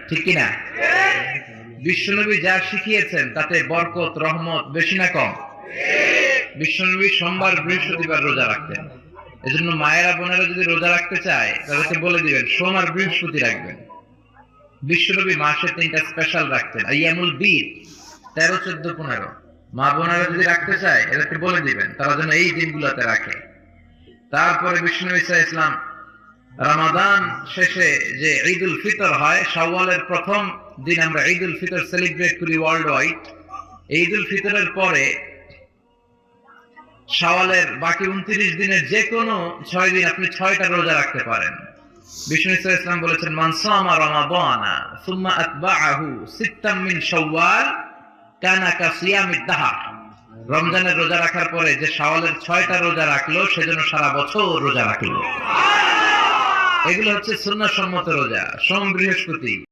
ঠিক কিনা? বিশ্বনবী যা শিখিয়েছেন তাতে বরকত রহমত বেশি না কম? বিশ্বনবী সোমবার বৃহস্পতিবার রোজা রাখতেন। এজন্য মায়েরা বোনেরা যদি রোজা রাখতে চায় তাদেরকে বলে দিবেন সোম আর বৃহস্পতি রাখবেন। বিশ্বনবী মাসে 3টা স্পেশাল রাখতেন, আইয়ামুল বীর 13, 14, 15। মা বোনেরা যদি রাখতে চায় এদেরকে বলে দিবেন তারা যেন এই দিনগুলোতে রাখে। তারপরে বিশ্বনবী সাল্লাল্লাহু আলাইহি ওয়াসাল্লাম রমাদান শেষে যে ঈদুল ফিতর হয়, শাওয়ালের প্রথম দিন আমরা ঈদুল ফিতর সেলিব্রেট করি ওয়ার্ল্ড ওয়াইড। ঈদুল ফিতরের পরে শাওয়ালের বাকি 29 দিনের যে কোনো 6 দিন আপনি 6টা রোজা রাখতে পারেন। বিষ্ণু ইসলাম বলেছেন মান সামা রমাদানা সুম্মা আতবাআহু সিত্তাম মিন শাওয়াল কানা কাসিয়ামিদ দাহর। রমজানের রোজা রাখার পরে যে শাওয়ালের 6টা রোজা রাখলো সেজন্য সারা বছর রোজা রাখলো। এগুলো হচ্ছে সুন্নাহ সম্মত রোজা, সোম বৃহস্পতি।